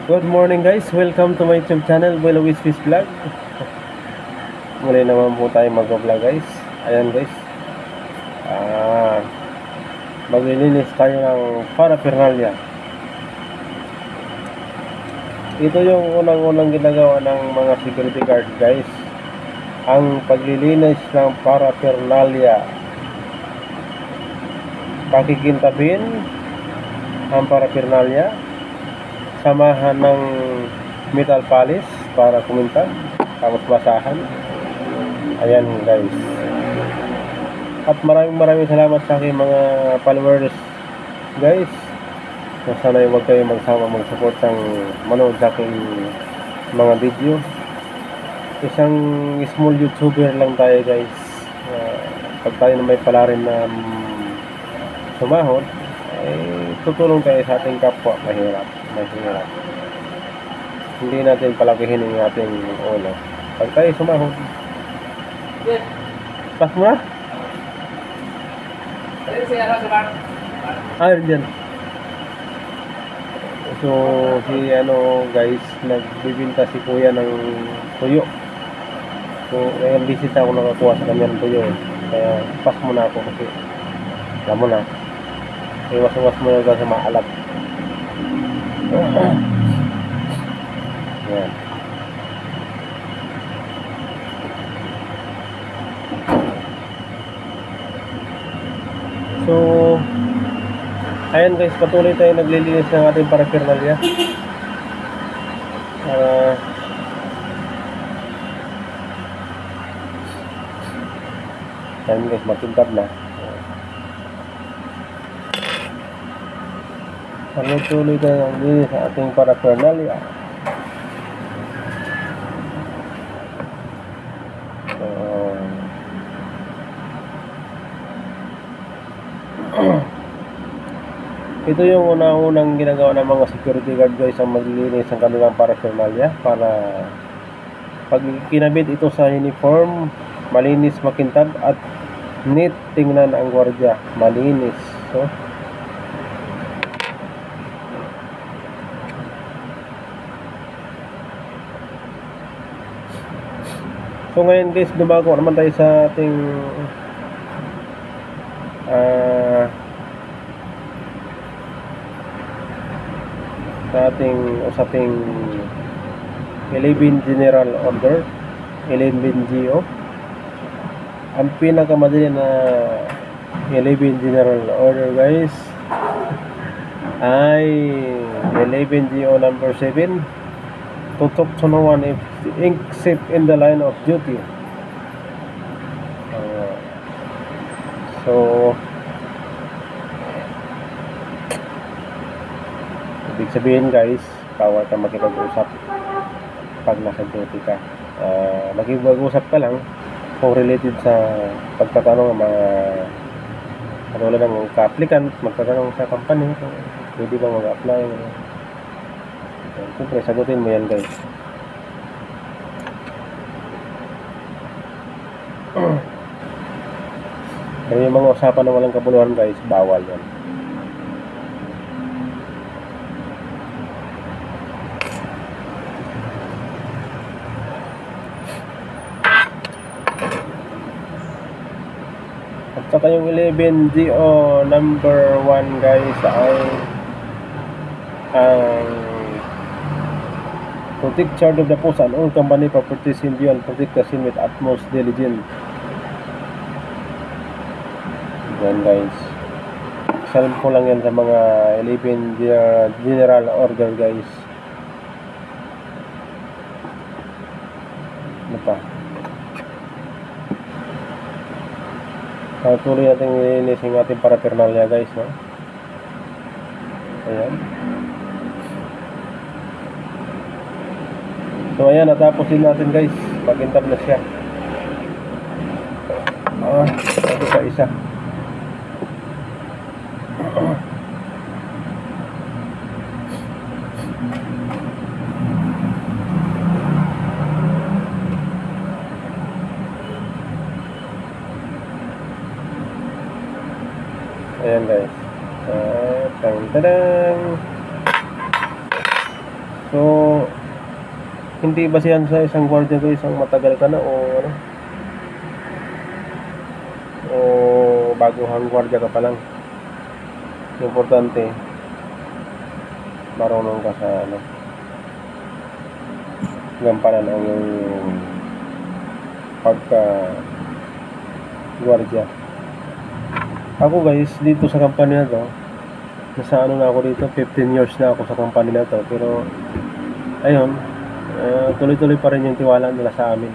Good morning guys, welcome to my YouTube channel, Buelo Wiswis Vlog. Muli naman po tayo mag-vlog guys. Ayan guys, maglilinis tayo ng paraphernalia. Ito yung unang-unang ginagawa ng mga security guard guys, ang paglilinis ng paraphernalia. Pakikintabin ang paraphernalia, samahan ng metal polish para kumintab, tapos basahan. Ayan guys, at maraming salamat sa aking mga followers guys. Sana huwag kayo magsama mag-support ng manood sa aking mga video. Isang small YouTuber lang tayo guys. Pag tayo na may pala rin na sumahod, tutulong tayo sa ating kapwa mahirap. Hindi natin palakihin yung ating ulo. Pag tayo sumahod, pas mo na? Dyan. So, si guys, nagbibinta si kuya ng tuyo. So, ngayon visit ako nakakuha sa kanya ng tuyo Kaya, pas mo na ako kasi alam mo na, iwas-iwas mo na sa maalat. Yan. So, ayan guys, patuloy tayo naglilinis ng ating paraphernalia. Ayan guys, makintab na. Patuloy tayo naglilinis ng ating paraphernalia. Ito yung unang ginagawa ng mga security guard guys, ang maglilinis ng kanilang paraphernalia para pag kinabit ito sa uniform, malinis, makintab at neat tingnan ang gwardiya, malinis. So ngayon guys, dumago naman tayo sa ating usaping 11 General Order, 11 GO. Ang pinakamadali na 11 General Order guys ay 11 GO number 7, tutok to no one except in the line of duty. So ibig sabihin guys, bawal ka makipag-usap pag nasa duty ka. Makipag-usap ka lang kung related sa pagtatanong ng mga katulad ng ka-applicant, magtatanong sa company kung pwede ba mag-apply. Siyempre sagutin mo yan guys. Pero yung mga usapan na walang kabuluhan guys, bawal yan. At saka yung 11 GO number 1 guys ay ang protect charge of the post and all company properties in view and protect the scene with utmost diligence. Yan guys, salim ko lang yan sa mga 11 general order guys. Ano pa? Tuloy natin nilinis yung ating paraphernalia guys, no? Ayan. So ayan, natapos din natin guys. Magintab na siya. Ito pa isa. Ayan. 'yan, guys. Tadang. So, ayan, natapos din natin guys. Makintab na siya. Ito pa isa. Ayan guys. Tadang. Ayan, guys. Tadang. Ayan, guys. Tadang. Ayan, guys. Tadang. Ayan, guys. Tadang. Ayan, guys. Tadang. Ayan, guys. So, hindi basihan sa isang gwardiya ko, isang matagal ka na o ano, o baguhang gwardiya ka pa lang. Importante, marunong ka sa ano, gampanan ang yung pagka gwardiya. Ako guys, dito sa company na to, nasa ano na ako dito, 15 years na ako sa company na to, pero ayun, tuloy-tuloy pa rin yung tiwala nila sa amin.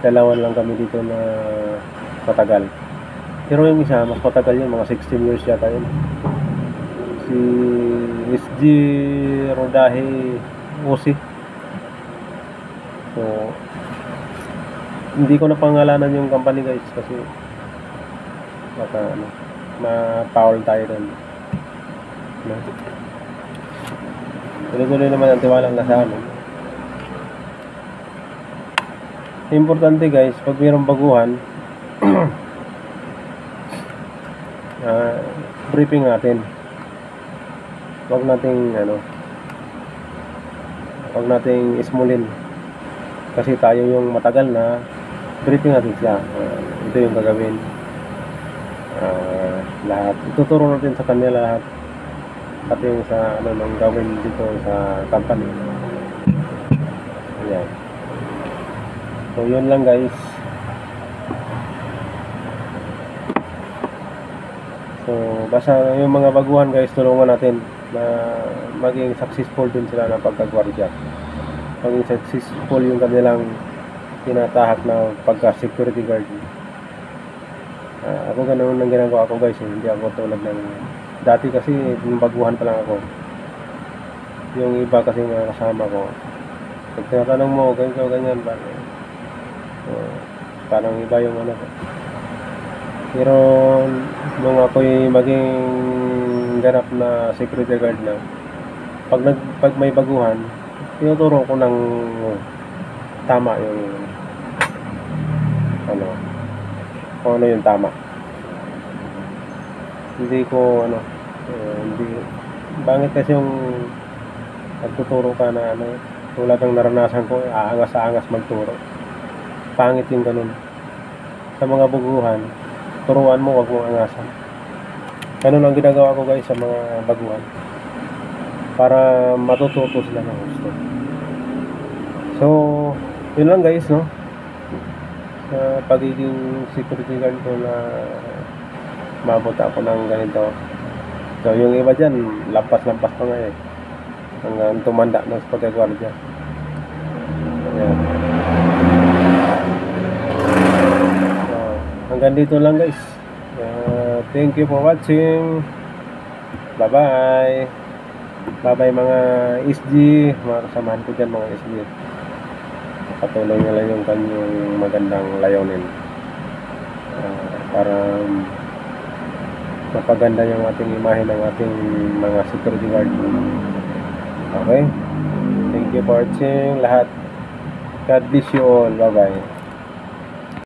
Dalawan lang kami dito na matagal, pero yung isa mas matagal yun, mga 16 years yata yun, si SG Rodahe Usi. So hindi ko na pangalanan yung company guys, kasi baka ano, ma-foul tayo doon, no? Tuloy-tuloy naman ang tiwala na sa amin. Importante guys, pag mayroong baguhan, briefing natin. Huwag nating ismulin, kasi tayo yung matagal na. Briefing natin siya, ito yung gagawin, lahat ituturo natin sa kanila, lahat pati yung sa ano nang gawin dito sa company. Ayan. So yun lang guys. So basta yung mga baguhan guys, tulungan natin na maging successful din sila ng pagkagwardya, maging successful yung kanilang tinatahak na pagka-security guard. Ako ganoon ang ginagawa ko guys, hindi ako tulad ng dati, kasi nung baguhan pa lang ako. Yung iba kasi mga kasama ko, pag tinatanong mo ganyan ba, so, parang iba yung ano. Pero nung ako'y maging ganap na security guard na, pag may baguhan, tinuturo ko ng tama yung ano, kung ano yung tama. Hindi ko ano, hindi bangit kasi yung nagtuturo ka na ano, tulad ng naranasan ko, aangas magturo. Pangit yung ganun. Sa mga baguhan, turuan mo, wag mong angasan. Ganun ang ginagawa ko guys sa mga baguhan, para matututo sila ng gusto. So yun lang guys, no, sa pagiging security guard ko na maabot ako ng ganito. So yung iba dyan, lampas-lampas pa nga hanggang tumanda na sa pagkagwardya. Ayan. So hanggang dito lang guys. Thank you for watching. Bye bye mga SG, mga kasamahan ko dyan, mga SG. Patuloy nyo lang yung kanyang magandang layunin, para mapaganda yung ating imahe ng ating mga security guard. Okay, thank you for watching lahat. God bless you all. Bye bye.